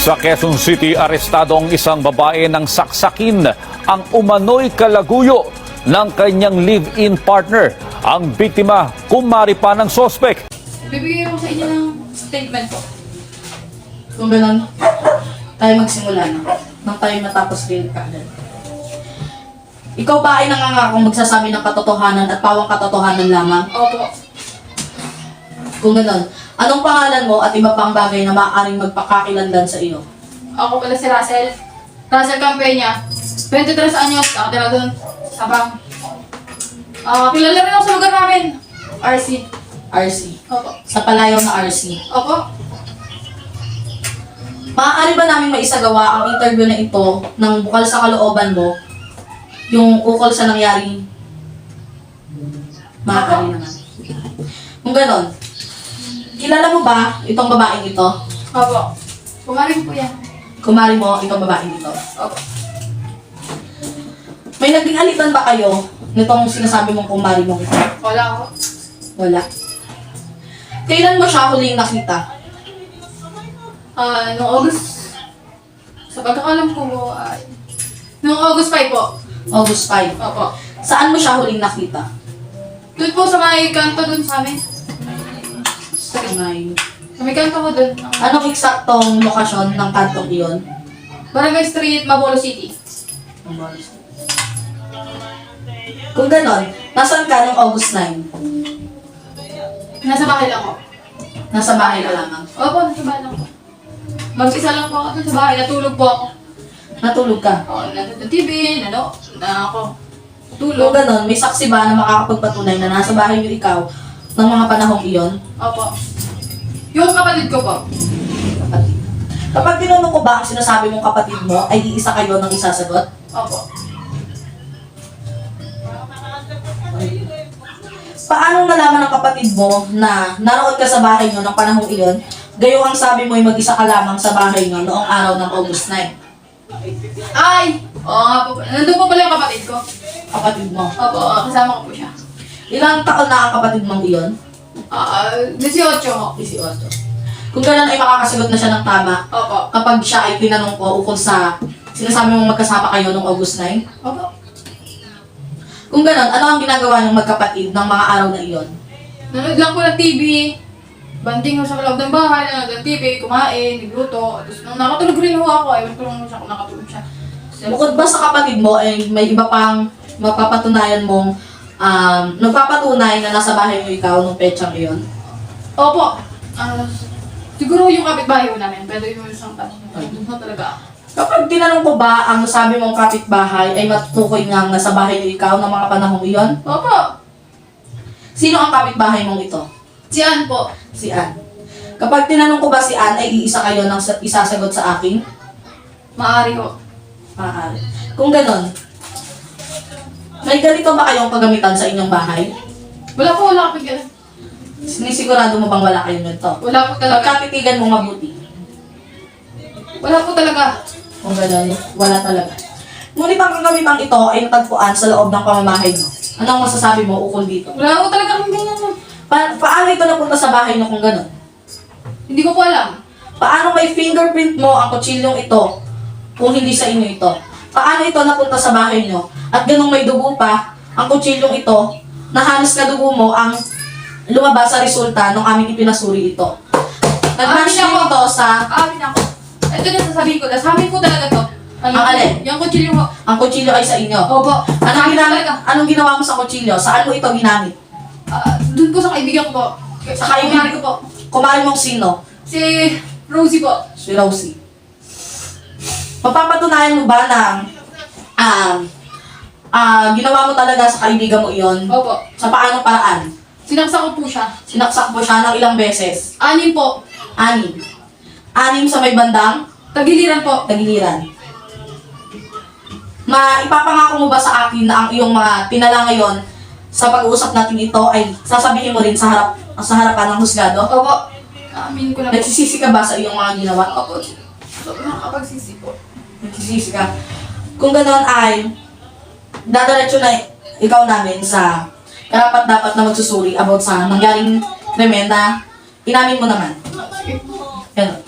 Sa Quezon City, arestado ang isang babae ng saksakin ang umano'y kalaguyo ng kanyang live-in partner. Ang biktima, kumari pa ng sospek. Bibigyan ko sa inyo ng statement po. Kung ganun, tayo magsimula na. Nang tayo matapos rin kaagad. Ikaw ba ay nangangakong magsasabi ng katotohanan at pawang katotohanan lamang? Opo. Kung ganun, anong pangalan mo at iba pang bagay na maaaring magpakakilanlan sa iyo? Ako pala si Russell. Russell Campenya. 23 anyos. Nakatira doon sa bang. Kilala rin ako sa lugar namin. RC. RC. Opo. Sa palayaw na RC. Opo. Maaari ba namin maisagawa ang interview na ito ng bukal sa kalooban mo? Yung ukol sa nangyari? Maaari naman. Kung ganon, kilala mo ba itong babaeng ito? Opo. Kumarin po yan. Kumari mo itong babaeng ito. Opo. May naging alitan ba kayo nitong sinasabi mong kumari mo ito? Wala ako. Wala. Kailan mo siya huling nakita? Noong August. Sa pagkakalam ko ay... Noong August 5 po. August 5. Opo. Saan mo siya huling nakita? Doon po sa may kanto doon sa amin. Ngay. Sa may kanto ko doon. Anong eksaktong lokasyon ng kantong iyon? Barangay Street, Mabolo City. Kung ganon, nasaan ka noong August 9? Nasa bahay lang ako. Nasa bahay ka lamang. Opo, nasa bahay lang ako. Mag-isa lang po ako dun sa bahay. Natulog po ako. Natulog ka. Oo, nanood ng TV, na ako. Kung Tulog. ganon, may saksi ba na makakapagpatunay na nasa bahay niyo ikaw ng mga panahong iyon? Opo. Yung kapatid ko po. Kapatid. Kapag tinanong ko ba ang sinasabi mong kapatid mo, ay iisa kayo ng isasagot? Opo. Paano nalaman ng kapatid mo na naroon ka sa bahay niyo ng panahong iyon, gayong ang sabi mo ay mag-isa ka lamang sa bahay niyo noong araw ng August 9? Ay! Oo nga po. Nandun po pala yung kapatid ko. Kapatid mo. Opo, kasama ko po siya. Ilang taon na ang kapatid mong iyon? 18 ko. 18. Kung gano'n ay makakasagot na siya ng tama Opo. kapag siya ay tinanong ko ukol sa sinasabi mong magkasama kayo noong August 9? Opo. Kung gano'n, ano ang ginagawa ng magkapatid ng mga araw na iyon? Nanood lang po ng TV. Banding ko sa loob ng bahay, nanood ng TV, kumain, nagluto. Tapos nung nakatulog rin ho ako, ewan ko lang siya kung nakatulog siya. Bukod ba sa kapatid mo ay may iba pang mapapatunayan mong nagpapatunay na nasa bahay mo ikaw nung petsang iyon? Opo. Siguro yung kapitbahay ko namin, pero yung isang tanong, doon na talaga ako. Kapag tinanong ko ba ang sabi mong kapitbahay ay matutukoy nga nasa bahay mo ikaw ng mga panahong iyon? Opo. Sino ang kapitbahay mong ito? Si Ann po. Si Ann. Kapag tinanong ko ba si Ann ay iisa kayo ng isasagot sa akin? Maaari ho. Maaari. Kung ganon, may ganito ba kayong kagamitan sa inyong bahay? Wala po, wala kapit ganun. Sinisigurado mo bang wala kayong ganito? Wala po talaga. Pagkatitigan mo mabuti. Wala po talaga. Kung ganon, wala talaga. Ngunit ang kagamitang ito ay natagpuan sa loob ng pamamahay mo. Anong masasabi mo ukol dito? Wala po talaga kami ganyan. Paano ito napunta sa bahay mo kung ganon? Hindi ko po alam. Paano may fingerprint mo ang kutsilyong ito kung hindi sa inyo ito? Paano ito napunta sa bahay nyo? At ganung may dugo pa ang kutsilyong ito na halos na dugo mo ang lumabas sa resulta ng aming ipinasuri ito. Nag-match Amin ako. din ito sa Amin ako. Ito na sasabihin ko. Sabihin ko talaga to. Ang alin? Yung kutsilyo ko. ang kutsilyo ay sa inyo. Opo. Anong ginawa mo sa kutsilyo? Saan mo ito ginamit? Doon po sa kaibigan ko po. Sa kaibigan? Kumari ko po. Kumari mong sino? Si Rosie po. Si Rosie. Mapapatunayan mo ba na ginawa mo talaga sa kaibigan mo iyon? Opo. Sa paanong paraan? Sinaksak ko po siya. Sinaksak mo siya ng ilang beses? 6 po. 6. 6 sa may bandang Tagiliran po. tagiliran. Ipapangako mo ba sa akin na ang iyong mga tinala ngayon sa pag-uusap natin ito ay sasabihin mo rin sa harapan ng husgado? Opo. Amin ko na po. Nagsisisi ka ba sa iyong mga ginawa? Opo. So, nakakapagsisi po. Nagsisisi ka. Kung ganoon ay dadiretso na ikaw namin sa karapat-dapat na magsusuri about sa nangyaring krimen na inamin mo naman. Sige. Ganun.